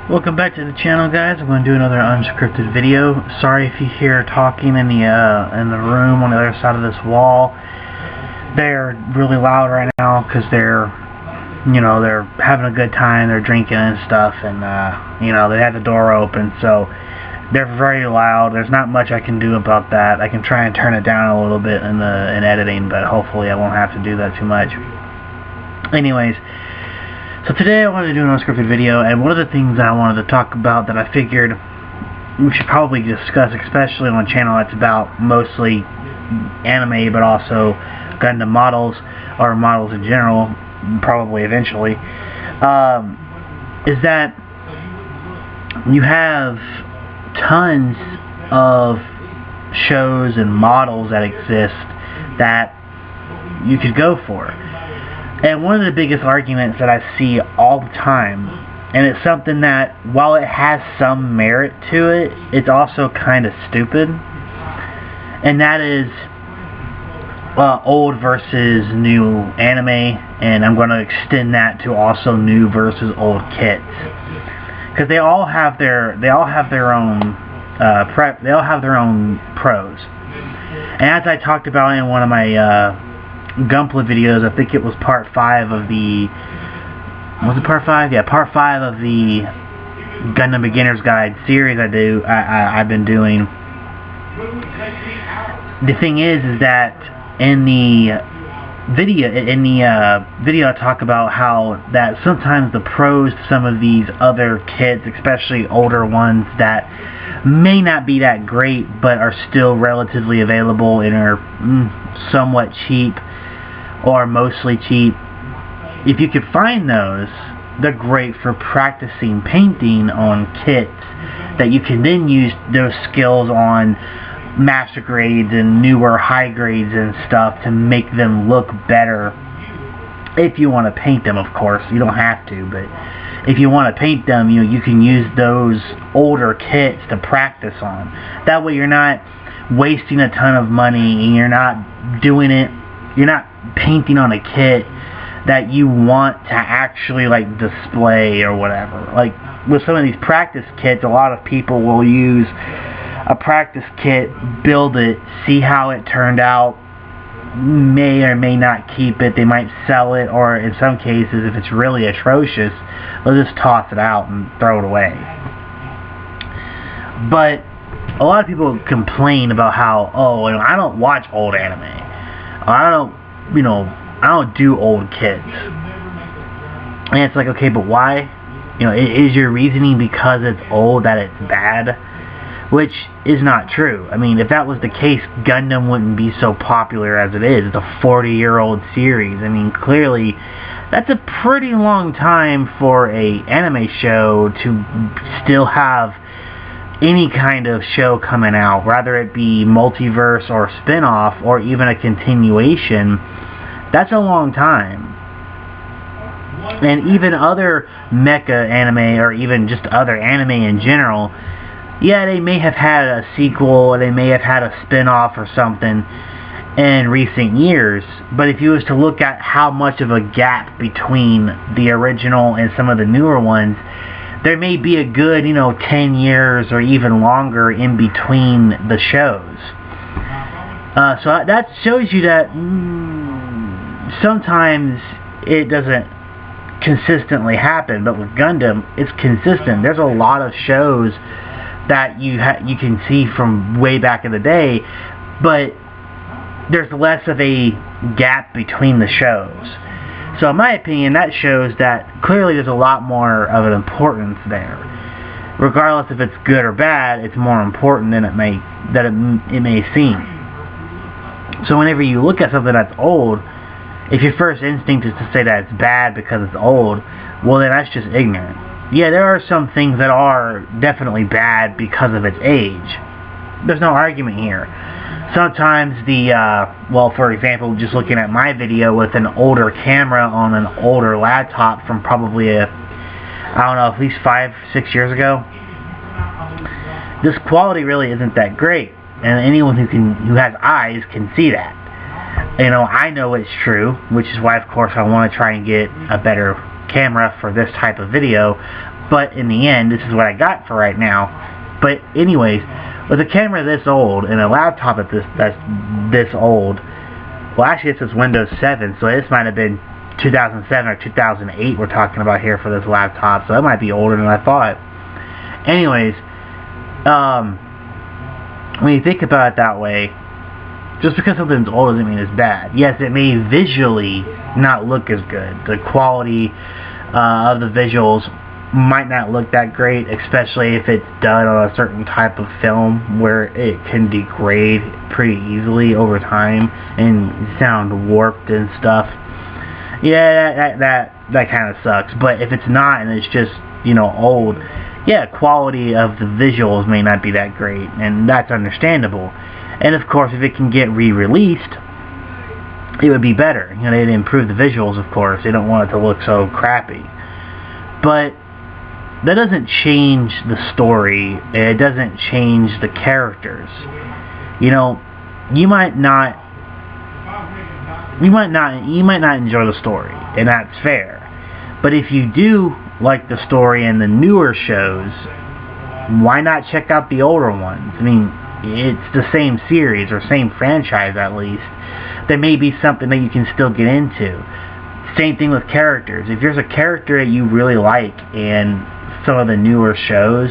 Welcome back to the channel, guys. I'm going to do another unscripted video. Sorry if you hear talking in the room on the other side of this wall. They're really loud right now because they're having a good time. They're drinking and stuff, and they had the door open, so they're very loud. There's not much I can do about that. I can try and turn it down a little bit in editing, but hopefully I won't have to do that too much. Anyways. So today I wanted to do an unscripted video, and one of the things I wanted to talk about that I figured we should probably discuss, especially on a channel that's about mostly anime, but also Gundam models, or models in general, probably eventually, is that you have tons of shows and models that exist that you could go for. And one of the biggest arguments that I see all the time, and it's something that, while it has some merit to it, it's also kind of stupid, and that is old versus new anime, and I'm going to extend that to also new versus old kits, because they all have their own pros. And as I talked about in one of my Gunpla videos, I think it was part 5 of the... Was it part 5? Yeah, part 5 of the Gundam Beginner's Guide series I've been doing. The thing is that in the video I talk about how that sometimes the pros to some of these other kits, especially older ones that may not be that great but are still relatively available and are somewhat cheap, or mostly cheap, if you could find those, they're great for practicing painting on kits that you can then use those skills on master grades and newer high grades and stuff to make them look better. If you want to paint them, of course. You don't have to, but if you want to paint them, you can use those older kits to practice on. That way you're not wasting a ton of money, and you're not painting on a kit that you want to actually display or whatever. Like with some of these practice kits, a lot of people will use a practice kit, build it, see how it turned out, may or may not keep it, they might sell it, or in some cases, if it's really atrocious, they'll just toss it out and throw it away. But a lot of people complain about how, I don't watch old anime, I don't do old kits. And it's like, okay, but why? Is your reasoning because it's old that it's bad? Which is not true. I mean, if that was the case, Gundam wouldn't be so popular as it is. It's a 40-year-old series. I mean, clearly, that's a pretty long time for a anime show to still have any kind of show coming out, whether it be multiverse or spin-off or even a continuation. That's a long time. And even other mecha anime, or even just other anime in general, yeah, they may have had a sequel, or they may have had a spin-off or something in recent years, but if you was to look at how much of a gap between the original and some of the newer ones, there may be a good, 10 years or even longer in between the shows. So that shows you that sometimes it doesn't consistently happen, but with Gundam, it's consistent. There's a lot of shows that you can see from way back in the day, but there's less of a gap between the shows. So in my opinion, that shows that clearly there's a lot more of an importance there. Regardless if it's good or bad, it's more important than it may seem. So whenever you look at something that's old, if your first instinct is to say that it's bad because it's old, well then that's just ignorant. Yeah, there are some things that are definitely bad because of its age. There's no argument here. Sometimes for example, just looking at my video with an older camera on an older laptop from probably at least 5-6 years ago, this quality really isn't that great. And anyone who has eyes can see that. I know it's true, which is why, of course, I want to try and get a better camera for this type of video, but in the end, this is what I got for right now. But anyways, with a camera this old and a laptop that's this old, well, actually it says Windows 7, so this might have been 2007 or 2008 we're talking about here for this laptop, so it might be older than I thought. Anyways, when you think about it that way, just because something's old doesn't mean it's bad. Yes, it may visually not look as good. The quality of the visuals might not look that great, especially if it's done on a certain type of film where it can degrade pretty easily over time and sound warped and stuff. Yeah, that kind of sucks. But if it's not and it's just, you know, old, yeah, quality of the visuals may not be that great, and that's understandable. And of course, if it can get re-released, it would be better. You know, they'd improve the visuals, of course. They don't want it to look so crappy. But that doesn't change the story. It doesn't change the characters. You know, you might not enjoy the story, and that's fair. But if you do like the story and the newer shows, why not check out the older ones? I mean, it's the same series, or same franchise at least. There may be something that you can still get into. Same thing with characters. If there's a character that you really like in some of the newer shows,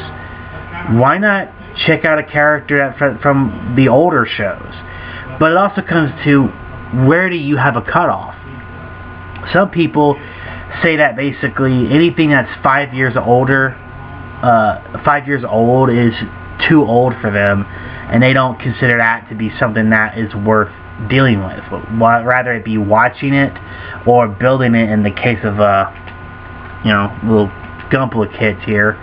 why not check out a character from the older shows? But it also comes to, where do you have a cutoff? Some people say that basically anything that's 5 years older, 5 years old is too old for them, and they don't consider that to be something that is worth dealing with. Rather it be watching it or building it. In the case of you know, little Gumple kids here,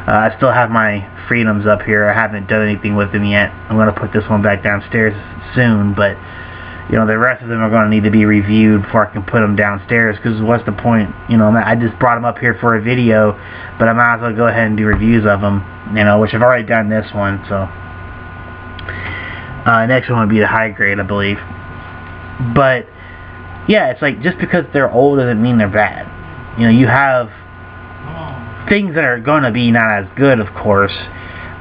I still have my Freedoms up here. I haven't done anything with them yet. I'm going to put this one back downstairs soon, but you know, the rest of them are going to need to be reviewed before I can put them downstairs, because what's the point? You know, I just brought them up here for a video, but I might as well go ahead and do reviews of them, you know, which I've already done this one, so next one would be the high grade, I believe. But yeah, it's like, just because they're old doesn't mean they're bad. You know, you have things that are going to be not as good, of course,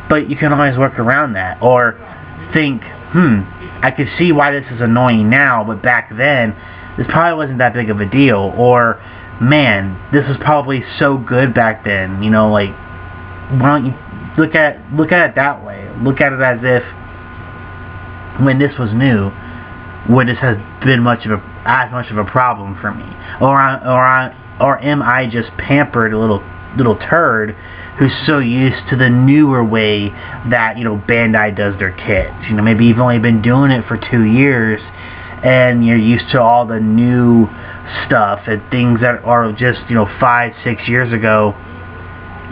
but you can always work around that, or think, I could see why this is annoying now, but back then this probably wasn't that big of a deal. Or, man, this was probably so good back then. You know, like, why don't you look at it that way? Look at it as if when this was new, would this have been as much of a problem for me? Or am I just pampered little turd who's so used to the newer way that, you know, Bandai does their kids? You know, maybe you've only been doing it for 2 years and you're used to all the new stuff and things that are just, you know, 5-6 years ago.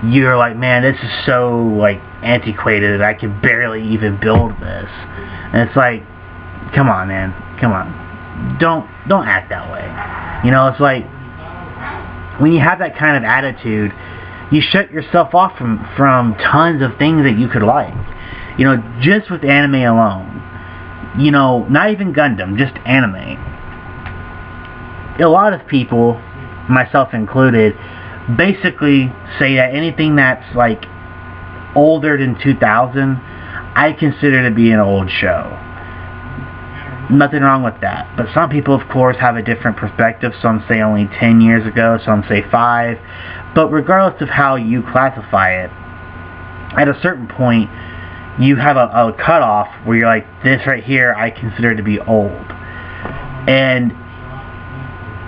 You're like, man, this is so, like, antiquated, I can barely even build this. And it's like, come on, man, come on, don't act that way. You know, it's like, when you have that kind of attitude, you shut yourself off from tons of things that you could like. You know, just with anime alone. You know, not even Gundam, just anime. A lot of people, myself included, basically say that anything that's like older than 2000, I consider to be an old show. Nothing wrong with that. But some people, of course, have a different perspective. Some say only 10 years ago, some say 5. But regardless of how you classify it, at a certain point, you have a cutoff where you're like, this right here I consider to be old. And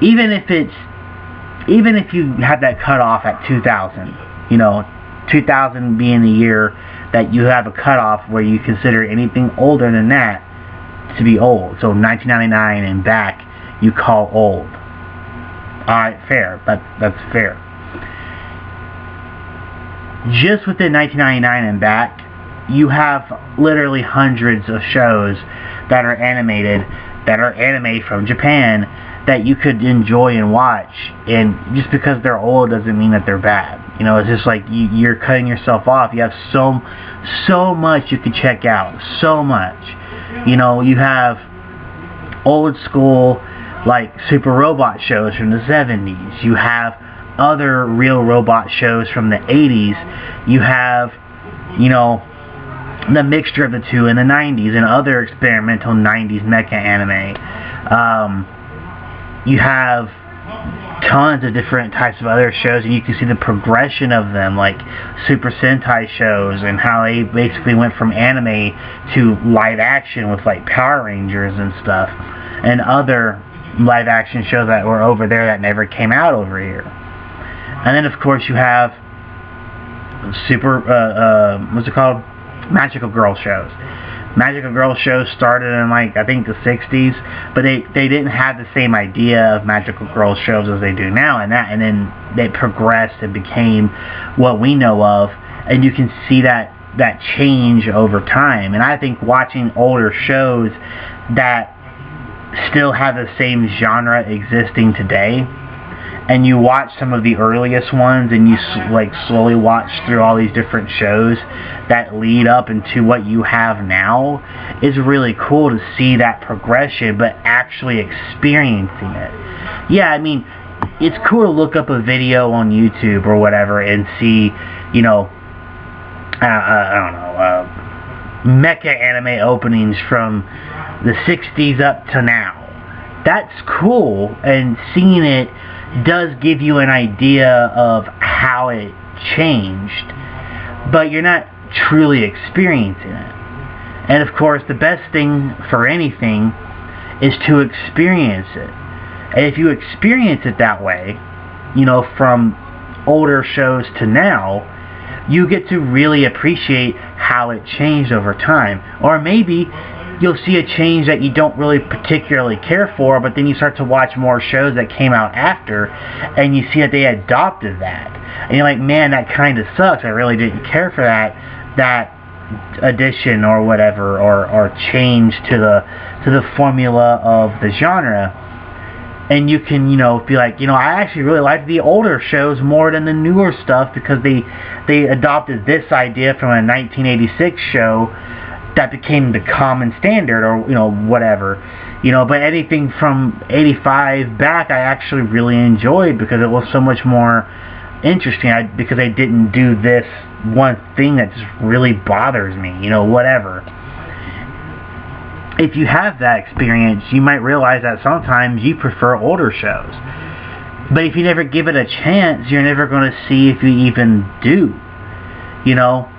even if you have that cutoff at 2000, you know, 2000 being the year that you have a cutoff where you consider anything older than that to be old. So 1999 and back, you call old. Alright, fair. That's fair. Just within 1999 and back, you have literally hundreds of shows that are animated, that are anime from Japan, that you could enjoy and watch. And just because they're old doesn't mean that they're bad. You know, it's just like you're cutting yourself off. You have so much you could check out. So much. You know, you have old school, like, Super Robot shows from the 70s. You have other real robot shows from the 80s. You have, you know, the mixture of the two in the 90s and other experimental 90s mecha anime. You have tons of different types of other shows, and you can see the progression of them, like Super Sentai shows, and how they basically went from anime to live action with like Power Rangers and stuff, and other live action shows that were over there that never came out over here. And then of course you have what's it called? Magical Girl shows. Magical Girl shows started in like, I think the 60s, but they didn't have the same idea of Magical Girl shows as they do now, and then they progressed and became what we know of, and you can see that change over time. And I think watching older shows that still have the same genre existing today, and you watch some of the earliest ones, and you like slowly watch through all these different shows that lead up into what you have now, is really cool to see that progression, but actually experiencing it. Yeah, I mean, it's cool to look up a video on YouTube or whatever and see, you know, I don't know, mecha anime openings from the 60s up to now. That's cool, and seeing it does give you an idea of how it changed, but you're not truly experiencing it. And of course, the best thing for anything is to experience it. And if you experience it that way, you know, from older shows to now, you get to really appreciate how it changed over time. Or maybe you'll see a change that you don't really particularly care for, but then you start to watch more shows that came out after, and you see that they adopted that. And you're like, man, that kind of sucks. I really didn't care for that addition or whatever, or change to the formula of the genre. And you can, you know, be like, you know, I actually really like the older shows more than the newer stuff, because they adopted this idea from a 1986 show that became the common standard, or, you know, whatever. You know, but anything from 85 back I actually really enjoyed, because it was so much more interesting, because I didn't do this one thing that just really bothers me, you know, whatever. If you have that experience, you might realize that sometimes you prefer older shows. But if you never give it a chance, you're never going to see if you even do. You know?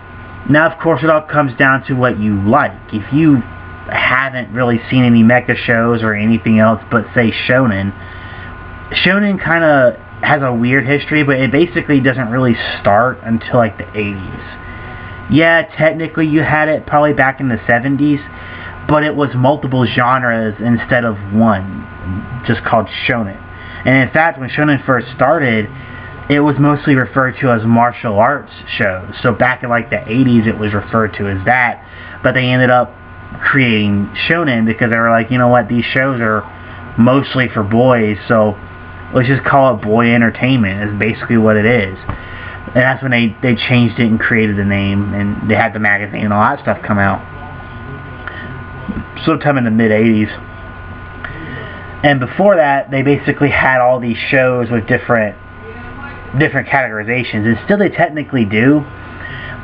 Now, of course, it all comes down to what you like. If you haven't really seen any mecha shows or anything else but, say, Shonen kind of has a weird history, but it basically doesn't really start until, like, the 80s. Yeah, technically you had it probably back in the 70s, but it was multiple genres instead of one, just called Shonen. And in fact, when Shonen first started, it was mostly referred to as martial arts shows. So back in like the 80s, it was referred to as that, but they ended up creating Shonen because they were like, you know what, these shows are mostly for boys, so let's just call it boy entertainment, is basically what it is. And that's when they changed it and created the name, and they had the magazine and all that stuff come out sometime in the mid-80s. And before that, they basically had all these shows with different categorizations, and still they technically do,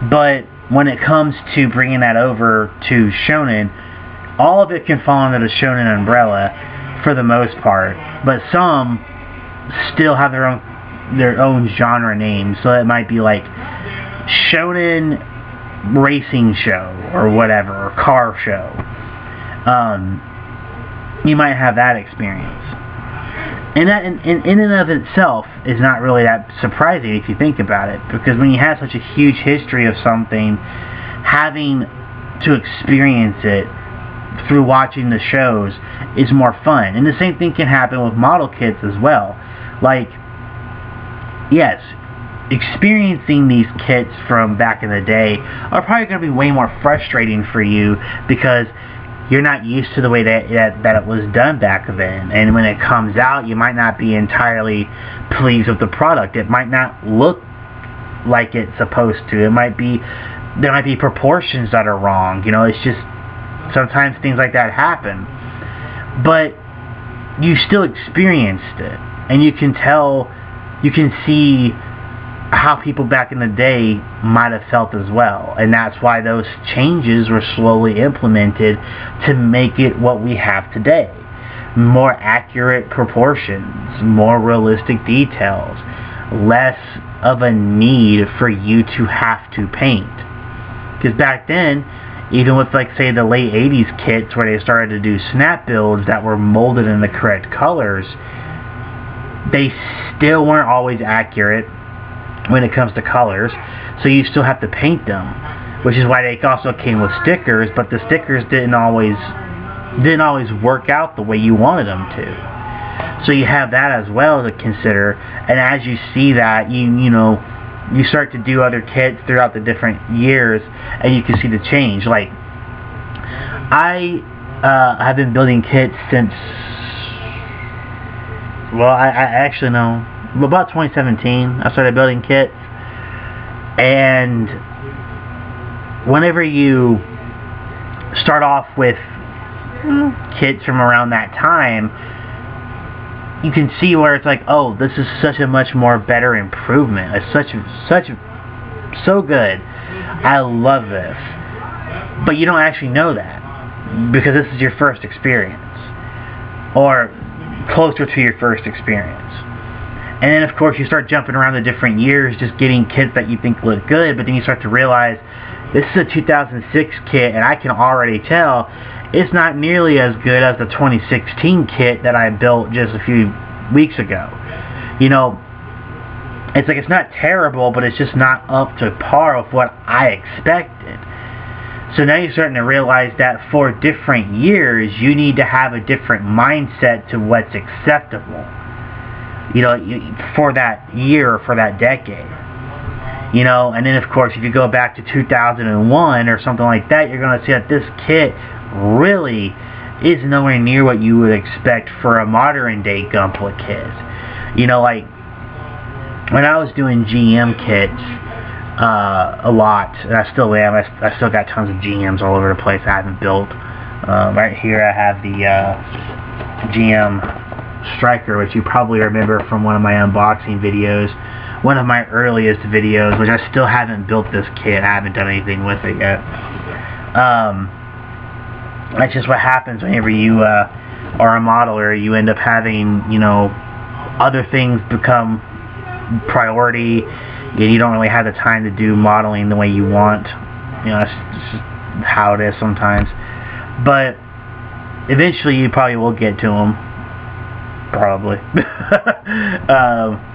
but when it comes to bringing that over to Shonen, all of it can fall under the Shonen umbrella for the most part, but some still have their own genre names. So it might be like Shonen Racing Show or whatever, or Car Show. You might have that experience. And that in and of itself is not really that surprising if you think about it, because when you have such a huge history of something, having to experience it through watching the shows is more fun. And the same thing can happen with model kits as well. Like, yes, experiencing these kits from back in the day are probably going to be way more frustrating for you, because you're not used to the way that it was done back then, and when it comes out, you might not be entirely pleased with the product. It might not look like it's supposed to. There might be proportions that are wrong. You know, it's just sometimes things like that happen. But you still experienced it, and you can tell you can see how people back in the day might have felt as well. And that's why those changes were slowly implemented to make it what we have today. More accurate proportions, more realistic details, less of a need for you to have to paint. Because back then, even with, like, say, the late 80s kits where they started to do snap builds that were molded in the correct colors, they still weren't always accurate when it comes to colors, so you still have to paint them, which is why they also came with stickers, but the stickers didn't always work out the way you wanted them to. So you have that as well to consider, and as you see that, you start to do other kits throughout the different years, and you can see the change. Like, I have been building kits since, well, I actually know, about 2017, I started building kits, and whenever you start off with kits from around that time, you can see where it's like, oh, this is such a much more better improvement. It's so good. I love this. But you don't actually know that, because this is your first experience, or closer to your first experience. And then, of course, you start jumping around the different years, just getting kits that you think look good, but then you start to realize, this is a 2006 kit, and I can already tell it's not nearly as good as the 2016 kit that I built just a few weeks ago. It's like, it's not terrible, but it's just not up to par with what I expected. So now you're starting to realize that for different years, you need to have a different mindset to what's acceptable. For that year, or for that decade. And then, of course, if you go back to 2001 or something like that, you're going to see that this kit really is nowhere near what you would expect for a modern day Gunpla kit. Like, when I was doing GM kits a lot, and I still am, I still got tons of GMs all over the place I haven't built. Right here I have the GM Striker, which you probably remember from one of my unboxing videos, one of my earliest videos, which I still haven't built this kit. I haven't done anything with it yet. That's just what happens whenever you are a modeler. You end up having, other things become priority, and you don't really have the time to do modeling the way you want. That's just how it is sometimes. But eventually you probably will get to them. Probably.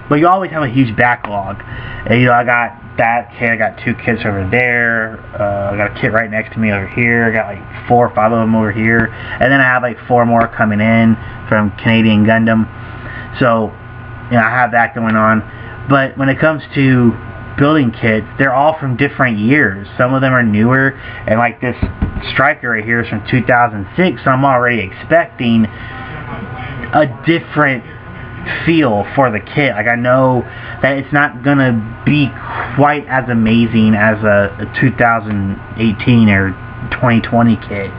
But you always have a huge backlog. And, I got that kit, I got 2 kits over there, I got a kit right next to me over here, I got like 4 or 5 of them over here, and then I have like 4 more coming in from Canadian Gundam. So, I have that going on. But when it comes to building kits, they're all from different years. Some of them are newer, and like this Striker right here is from 2006, so I'm already expecting a different feel for the kit. Like, I know that it's not gonna be quite as amazing as a 2018 or 2020 kit.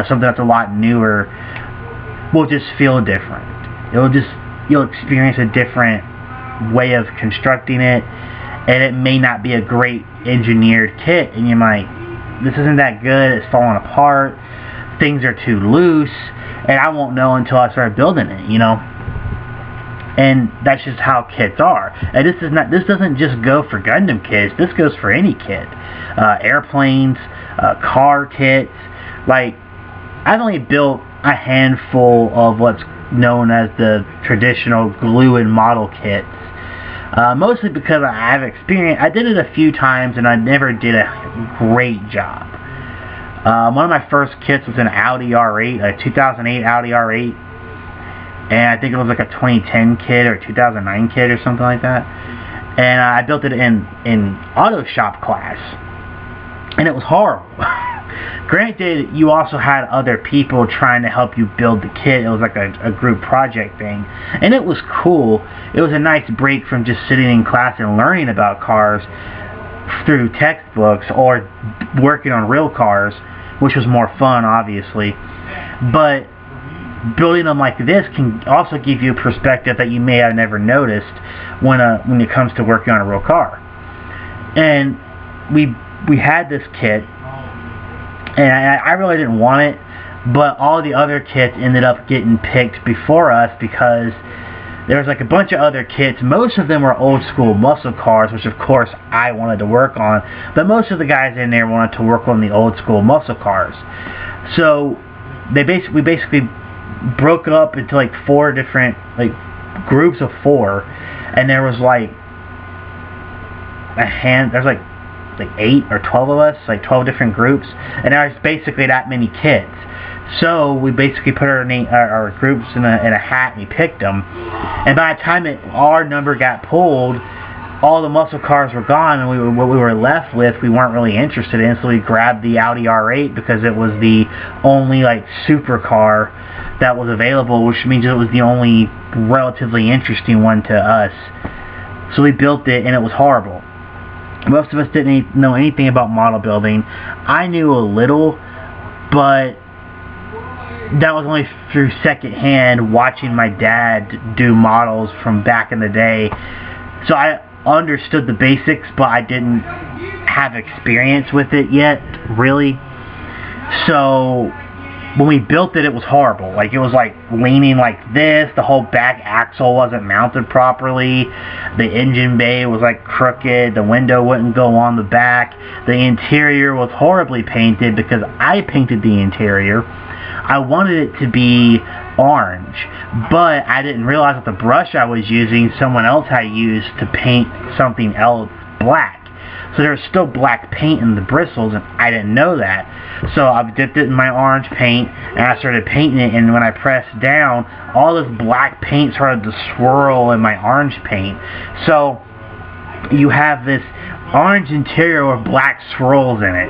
Something that's a lot newer will just feel different. You'll experience a different way of constructing it, and it may not be a great engineered kit, and you might, this isn't that good, it's falling apart, things are too loose, and I won't know until I start building it, And that's just how kits are. And this doesn't just go for Gundam kits, this goes for any kit. Airplanes, car kits. Like, I've only built a handful of what's known as the traditional glue and model kits. Mostly because I have experience. I did it a few times and I never did a great job. One of my first kits was an Audi R8, a 2008 Audi R8, and I think it was like a 2010 kit or 2009 kit or something like that. And I built it in auto shop class, and it was horrible. Granted, you also had other people trying to help you build the kit. It was like a group project thing, and it was cool. It was a nice break from just sitting in class and learning about cars through textbooks or working on real cars, which was more fun, obviously. But building them like this can also give you a perspective that you may have never noticed when it comes to working on a real car. And we had this kit, and I really didn't want it, but all the other kits ended up getting picked before us because there was like a bunch of other kits. Most of them were old school muscle cars, which of course I wanted to work on, but most of the guys in there wanted to work on the old school muscle cars. So we basically broke up into like 4 different groups of 4, and there was like there's like 8 or 12 of us, like 12 different groups, and there was basically that many kits. So we basically put our groups in a hat and we picked them, and by the time our number got pulled, all the muscle cars were gone, and what we were left with we weren't really interested in, so we grabbed the Audi R8 because it was the only supercar that was available, which means it was the only relatively interesting one to us. So we built it, and it was horrible. Most of us didn't know anything about model building. I knew a little, but that was only through secondhand watching my dad do models from back in the day. So I understood the basics, but I didn't have experience with it yet, really. So when we built it, it was horrible. It was leaning like this. The whole back axle wasn't mounted properly. The engine bay was crooked. The window wouldn't go on the back. The interior was horribly painted because I painted the interior. I wanted it to be orange, but I didn't realize that the brush I was using someone else had used to paint something else black. So there was still black paint in the bristles, and I didn't know that. So I dipped it in my orange paint, and I started painting it, and when I pressed down, all this black paint started to swirl in my orange paint. So you have this orange interior with black swirls in it.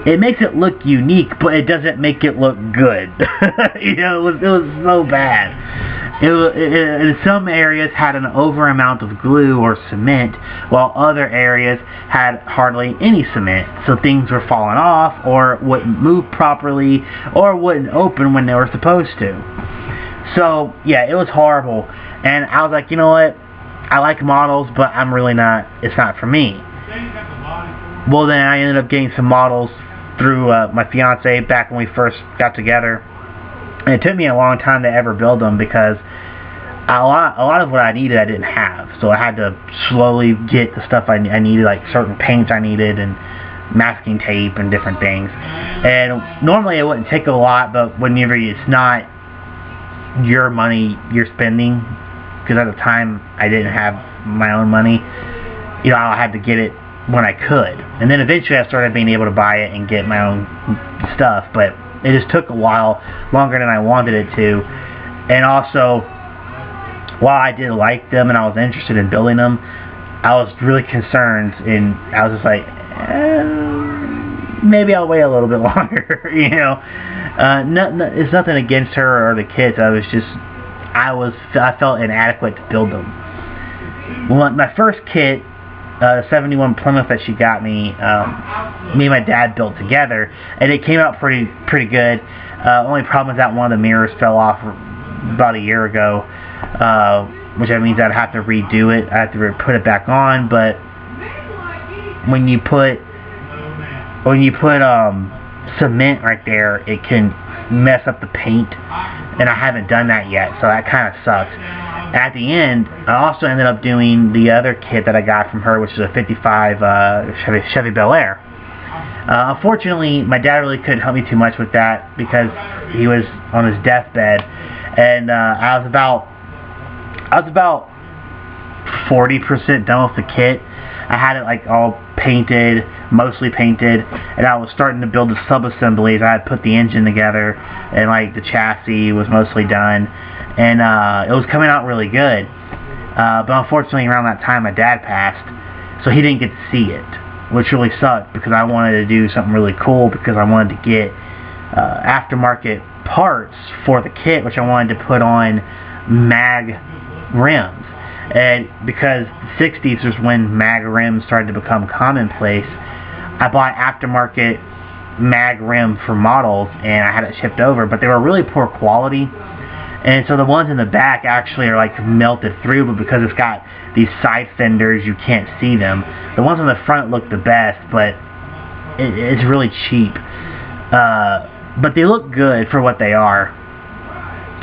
It makes it look unique, but it doesn't make it look good. It was so bad. In some areas had an over amount of glue or cement, while other areas had hardly any cement. So things were falling off, or wouldn't move properly, or wouldn't open when they were supposed to. So yeah, it was horrible. And I was like, you know what? I like models, but I'm really not. It's not for me. Well, then I ended up getting some models through my fiance back when we first got together. And it took me a long time to ever build them because a lot of what I needed I didn't have. So I had to slowly get the stuff I needed, like certain paints I needed and masking tape and different things. And normally it wouldn't take a lot, but whenever it's not your money you're spending, because at the time I didn't have my own money, I had to get it when I could. And then eventually I started being able to buy it and get my own stuff, but it just took a while longer than I wanted it to. And also, while I did like them and I was interested in building them, I was really concerned, and I was just like, maybe I'll wait a little bit longer. It's nothing against her or the kids. I felt inadequate to build them. Well, my first kit, 71 Plymouth that she got me, me and my dad built together, and it came out pretty good. Only problem is that one of the mirrors fell off about a year ago, which means I'd have to redo it. I have to put it back on, but when you put cement right there, it can mess up the paint, and I haven't done that yet, so that kind of sucks. At the end, I also ended up doing the other kit that I got from her, which is a 55 Chevy Bel Air. Unfortunately, my dad really couldn't help me too much with that because he was on his deathbed, and I was about 40% done with the kit. I had it all painted, mostly painted, and I was starting to build the sub-assemblies. I had put the engine together, and the chassis was mostly done, and it was coming out really good. But unfortunately, around that time, my dad passed, so he didn't get to see it, which really sucked because I wanted to do something really cool because I wanted to get aftermarket parts for the kit, which I wanted to put on mag rims. And because the 60s was when mag rims started to become commonplace, I bought aftermarket mag rim for models, and I had it shipped over, but they were really poor quality. And so the ones in the back actually are like melted through, but because it's got these side fenders, you can't see them. The ones on the front look the best, but it's really cheap. But they look good for what they are.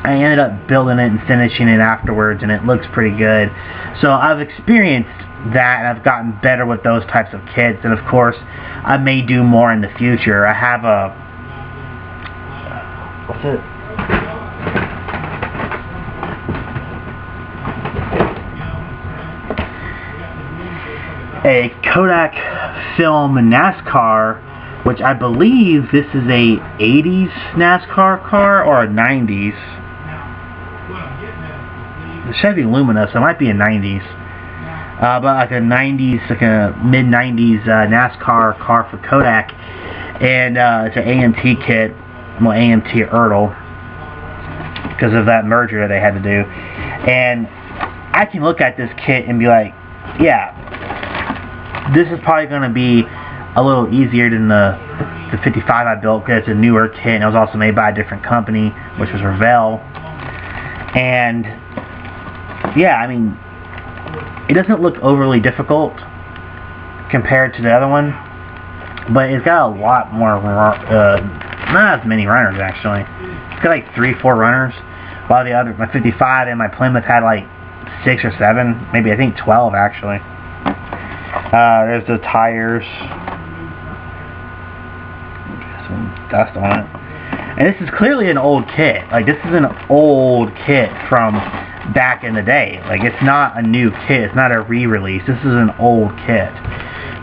I ended up building it and finishing it afterwards, and it looks pretty good. So I've experienced that, and I've gotten better with those types of kits. And of course, I may do more in the future. I have what's it? A Kodak film NASCAR, which I believe this is a 80s NASCAR car or a 90s. It should be luminous. It might be a 90s. But like a 90s, like a mid-90s NASCAR car for Kodak. And it's an AMT kit. Well, AMT Ertl, because of that merger that they had to do. And I can look at this kit and be like, yeah, this is probably going to be a little easier than the 55 I built, because it's a newer kit, and it was also made by a different company, which was Revell. And yeah, I mean, it doesn't look overly difficult compared to the other one, but it's got a lot more, not as many runners actually. It's got like 3-4 runners, while the other, my 55 and my Plymouth had like 6 or 7, maybe I think 12 actually. There's the tires. Some dust on it. And this is clearly an old kit. Like, this is an old kit from back in the day. Like, it's not a new kit. It's not a re-release. This is an old kit.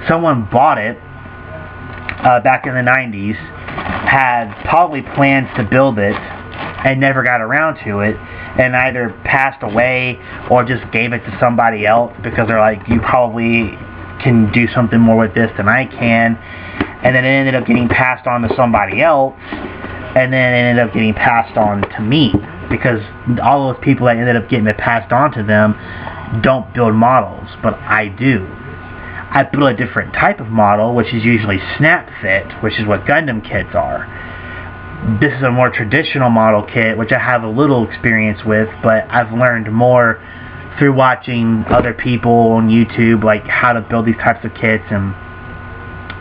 Someone bought it back in the 90s, had probably plans to build it, and never got around to it, and either passed away or just gave it to somebody else because they're like, you probably can do something more with this than I can. And then it ended up getting passed on to somebody else, and then it ended up getting passed on to me, because all those people that ended up getting it passed on to them don't build models, but I do. I build a different type of model, which is usually snap fit, which is what Gundam kits are. This is a more traditional model kit, which I have a little experience with, but I've learned more through watching other people on YouTube, like how to build these types of kits and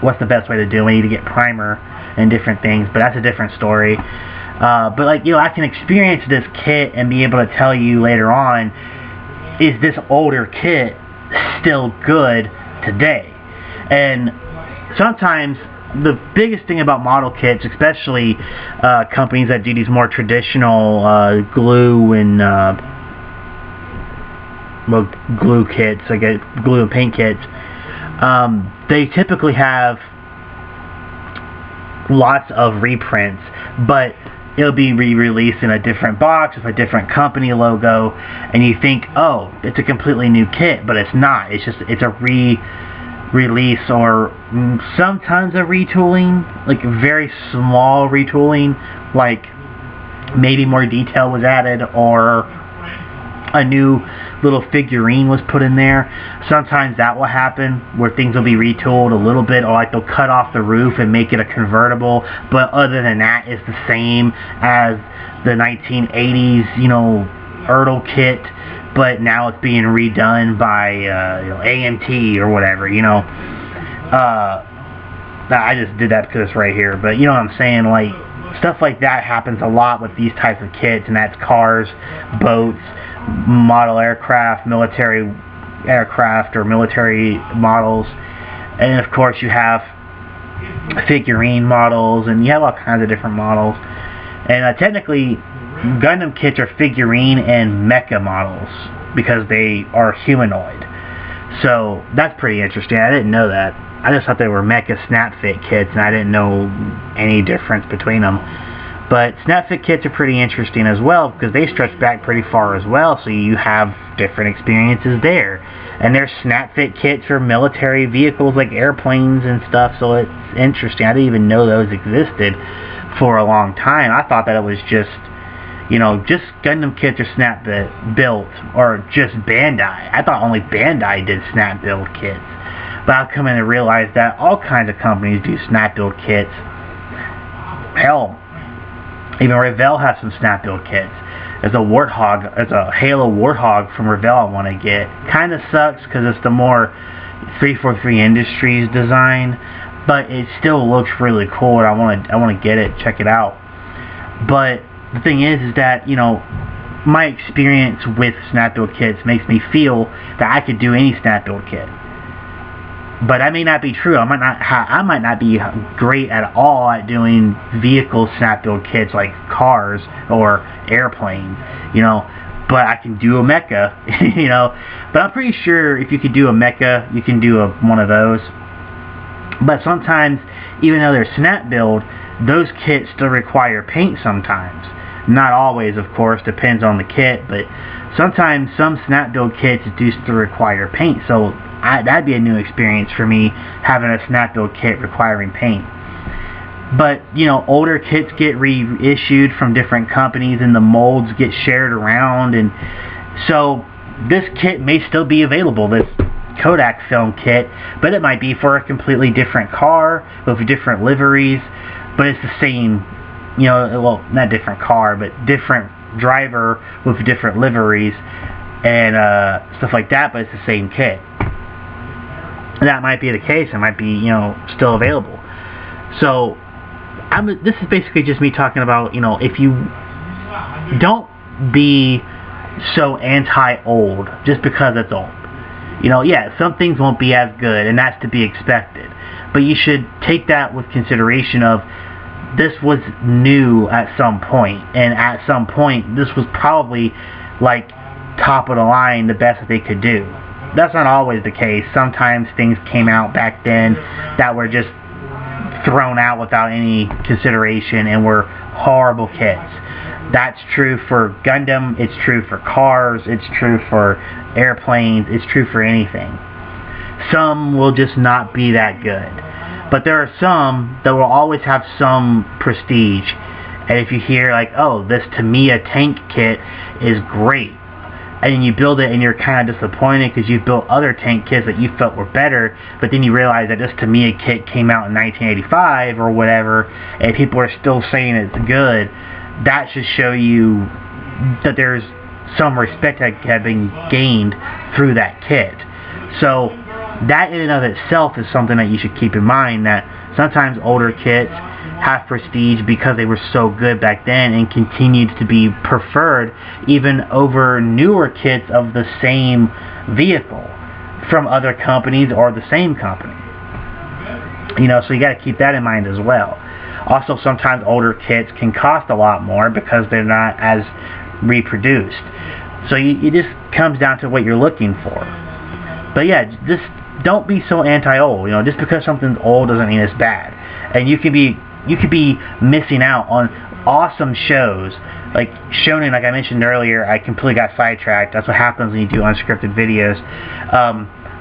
what's the best way to do it. We need to get primer and different things, but that's a different story. But like, you know, I can experience this kit and be able to tell you later on, is this older kit still good today? And sometimes the biggest thing about model kits, especially companies that do these more traditional glue and glue kits, like glue and paint kits, they typically have lots of reprints, but it'll be re-released in a different box with a different company logo, and you think, oh, it's a completely new kit, but it's not. It's just, it's a re-release, or sometimes a retooling, like very small retooling, like maybe more detail was added, or a new little figurine was put in there. Sometimes that will happen, where things will be retooled a little bit, or like they'll cut off the roof and make it a convertible, but other than that, it's the same as the 1980s, you know, Ertl kit, but now it's being redone by you know, AMT or whatever, you know. I just did that because it's right here, but you know what I'm saying, like, stuff like that happens a lot with these types of kits, and that's cars, boats, model aircraft, military aircraft, or military models. And of course you have figurine models, and you have all kinds of different models. And technically Gundam kits are figurine and mecha models because they are humanoid. So that's pretty interesting. I didn't know that. I just thought they were mecha snap fit kits, and I didn't know any difference between them. But snap fit kits are pretty interesting as well, because they stretch back pretty far as well, so you have different experiences there. And there's snap fit kits for military vehicles like airplanes and stuff, so it's interesting. I didn't even know those existed for a long time. I thought that it was just, you know, just Gundam kits are snap built, or just Bandai. I thought only Bandai did snap build kits. But I've come in to realize that all kinds of companies do snap build kits. Hell, even Revell has some snap build kits. There's a Warthog, there's a Halo Warthog from Revell I want to get. Kind of sucks because it's the more 343 Industries design, but it still looks really cool, and I want to get it, check it out. But the thing is that, you know, my experience with snap build kits makes me feel that I could do any snap build kit. But that may not be true. I might not be great at all at doing vehicle snap build kits like cars or airplanes, you know. But I can do a mecha, you know. But I'm pretty sure if you could do a mecha, you can do one of those. But sometimes, even though they're snap build, those kits still require paint sometimes. Not always, of course, depends on the kit, but sometimes some snap build kits do still require paint. So that'd be a new experience for me, having a snap build kit requiring paint. But, you know, older kits get reissued from different companies and the molds get shared around, and so this kit may still be available, this Kodak film kit, but it might be for a completely different car with different liveries, but it's the same, you know, well, not different car, but different driver with different liveries and stuff like that, but it's the same kit. That might be the case. It might be, you know, still available. So this is basically just me talking about, you know, if you don't be so anti-old just because it's old. You know, yeah, some things won't be as good, and that's to be expected. But you should take that with consideration of this was new at some point, and at some point this was probably like top of the line, the best that they could do. That's not always the case. Sometimes things came out back then that were just thrown out without any consideration and were horrible kits. That's true for Gundam, it's true for cars, it's true for airplanes, it's true for anything. Some will just not be that good. But there are some that will always have some prestige. And if you hear like, oh, this Tamiya tank kit is great, and you build it and you're kind of disappointed because you've built other tank kits that you felt were better, but then you realize that this Tamiya kit came out in 1985 or whatever, and people are still saying it's good, that should show you that there's some respect that had been gained through that kit. So that in and of itself is something that you should keep in mind, that sometimes older kits have prestige because they were so good back then and continued to be preferred even over newer kits of the same vehicle from other companies or the same company. You know, so you got to keep that in mind as well. Also, sometimes older kits can cost a lot more because they're not as reproduced. So it just comes down to what you're looking for. But yeah, just don't be so anti-old. You know, just because something's old doesn't mean it's bad. And you could be missing out on awesome shows like Shonen. Like I mentioned earlier, I completely got sidetracked. That's what happens when you do unscripted videos.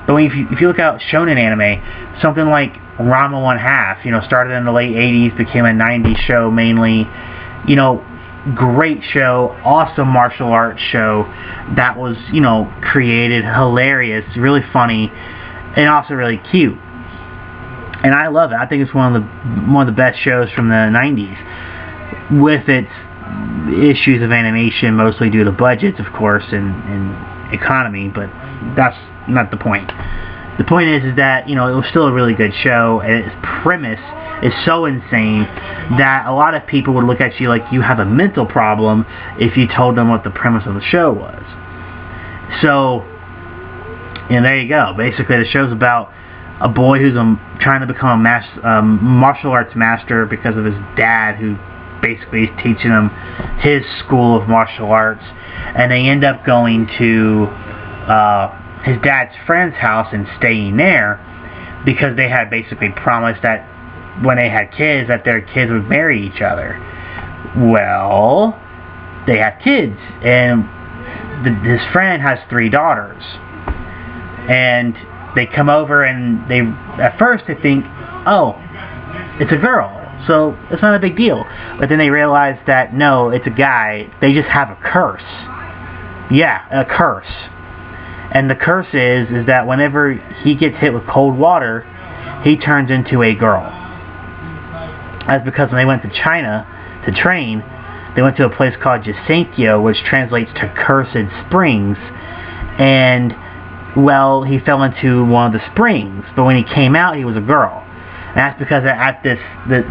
But if you look at Shonen anime, something like Ranma 1/2, you know, started in the late 80s, became a 90s show mainly. You know, great show, awesome martial arts show that was, you know, created, hilarious, really funny, and also really cute. And I love it. I think it's one of the best shows from the 90s, with its issues of animation, mostly due to budgets, of course, and economy. But that's not the point. The point is that, you know, it was still a really good show, and its premise is so insane that a lot of people would look at you like you have a mental problem if you told them what the premise of the show was. So, and there you go. Basically, the show's about a boy who's trying to become a martial arts master because of his dad, who basically is teaching him his school of martial arts, and they end up going to his dad's friend's house and staying there because they had basically promised that when they had kids, that their kids would marry each other. Well, they have kids, and his friend has 3 daughters, and they come over, and at first they think, oh, it's a girl, so it's not a big deal. But then they realize that no, it's a guy. They just have a curse. Yeah, a curse. And the curse is that whenever he gets hit with cold water, he turns into a girl. That's because when they went to China to train, they went to a place called Jacinthio, which translates to Cursed Springs, and, well, he fell into one of the springs, but when he came out, he was a girl. And that's because at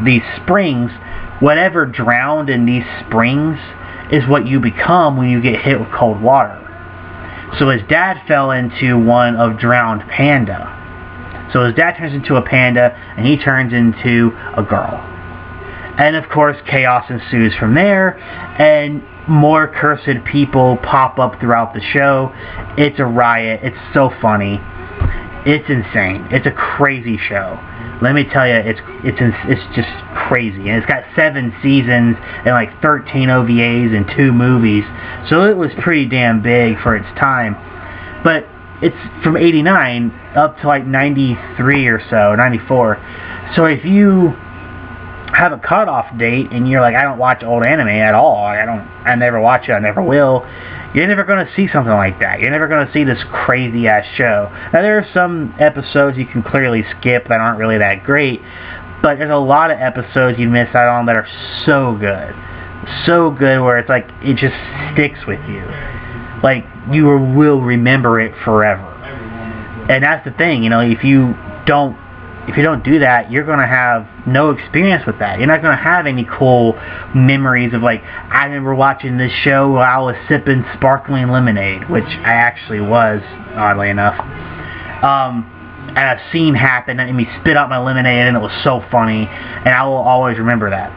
these springs, whatever drowned in these springs is what you become when you get hit with cold water. So his dad fell into one of drowned panda. So his dad turns into a panda, and he turns into a girl. And of course, chaos ensues from there, and more cursed people pop up throughout the show. It's a riot. It's so funny. It's insane. It's a crazy show. Let me tell you, it's just crazy. And it's got 7 seasons and like 13 OVAs and 2 movies. So it was pretty damn big for its time. But it's from 89 up to like 93 or so, 94. So if you have a cutoff date and you're like, I don't watch old anime at all, I never watch it, I never will, you're never going to see something like that. You're never going to see this crazy ass show. Now there are some episodes you can clearly skip that aren't really that great, but there's a lot of episodes you miss out on that are so good. So good where it's like, it just sticks with you. Like, you will remember it forever. And that's the thing, you know, if you don't do that, you're going to have no experience with that. You're not going to have any cool memories of, like, I remember watching this show while I was sipping sparkling lemonade, which I actually was, oddly enough. And a scene happened and me spit out my lemonade and it was so funny, and I will always remember that.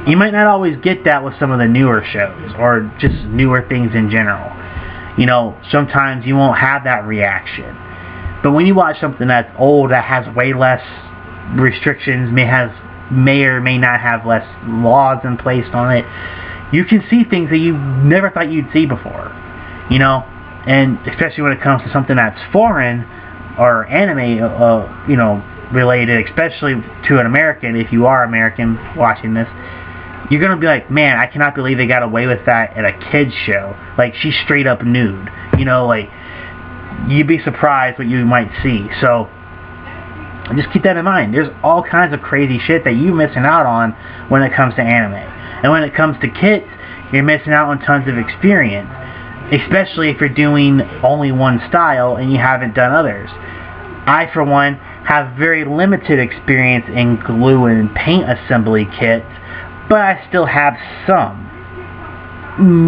You might not always get that with some of the newer shows or just newer things in general. You know, sometimes you won't have that reaction. But when you watch something that's old, that has way less restrictions, may or may not have less laws in place on it, you can see things that you never thought you'd see before. You know, and especially when it comes to something that's foreign or anime, you know, related, especially to an American, if you are American watching this, you're going to be like, man, I cannot believe they got away with that at a kid's show. Like, she's straight up nude. You know, like, you'd be surprised what you might see. So just keep that in mind. There's all kinds of crazy shit that you're missing out on when it comes to anime. And when it comes to kids, you're missing out on tons of experience, especially if you're doing only one style and you haven't done others. I, for one, have very limited experience in glue and paint assembly kits, but I still have some.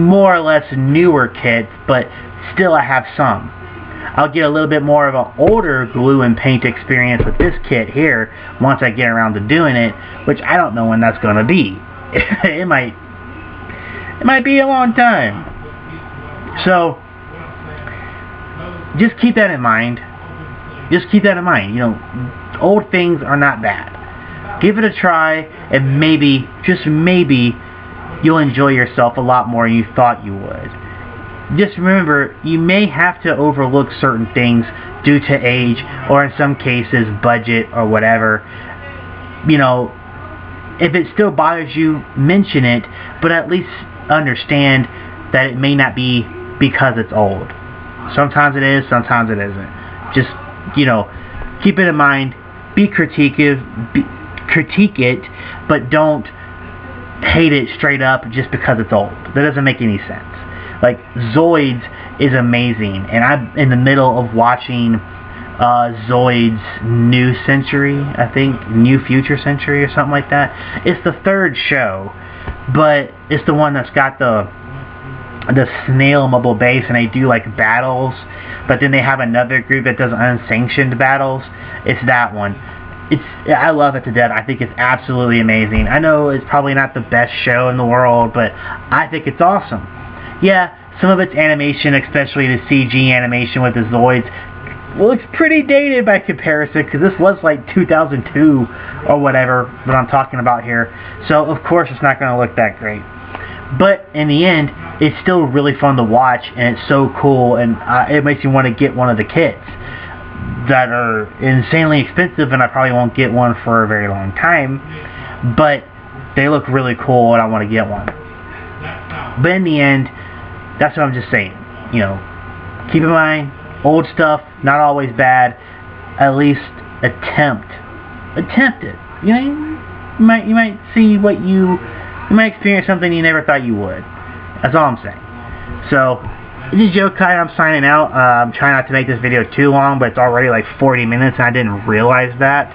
More or less newer kits, but still I have some. I'll get a little bit more of an older glue and paint experience with this kit here once I get around to doing it, which I don't know when that's going to be. It might be a long time. So just keep that in mind. Just keep that in mind. You know, old things are not bad. Give it a try, and maybe, just maybe, you'll enjoy yourself a lot more than you thought you would. Just remember, you may have to overlook certain things due to age, or in some cases, budget, or whatever. You know, if it still bothers you, mention it, but at least understand that it may not be because it's old. Sometimes it is, sometimes it isn't. Just, you know, keep it in mind, critique it, but don't hate it straight up just because it's old. That doesn't make any sense. Like, Zoids is amazing, and I'm in the middle of watching Zoids New Century, I think, New Future Century or something like that. It's the 3rd show, but it's the one that's got the snail mobile base, and they do like battles, but then they have another group that does unsanctioned battles. It's that one. I love it to death. I think it's absolutely amazing. I know it's probably not the best show in the world, but I think it's awesome. Yeah, some of its animation, especially the CG animation with the Zoids, looks pretty dated by comparison, because this was like 2002 or whatever that I'm talking about here. So, of course, it's not going to look that great. But, in the end, it's still really fun to watch, and it's so cool, and it makes you want to get one of the kits that are insanely expensive, and I probably won't get one for a very long time, but they look really cool, and I want to get one. But in the end, that's what I'm just saying. You know, keep in mind, old stuff, not always bad. At least attempt it. You know, you might see what you You might experience something you never thought you would. That's all I'm saying. So, this is Yokai. I'm signing out. I'm trying not to make this video too long, but it's already like 40 minutes and I didn't realize that.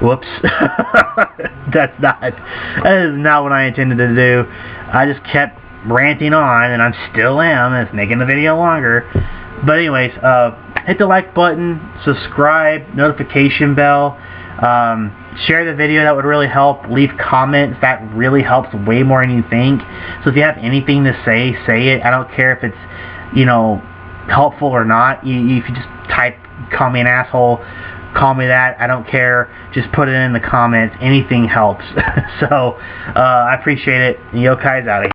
Whoops. That is not what I intended to do. I just kept ranting on, and I still am, and it's making the video longer. But anyways, hit the like button, subscribe, notification bell, share the video. That would really help. Leave comments. That really helps way more than you think. So if you have anything to say, say it. I don't care if it's, you know, helpful or not. You can just type, call me an asshole, call me that. I don't care. Just put it in the comments. Anything helps. So, I appreciate it. Yokai's out of here.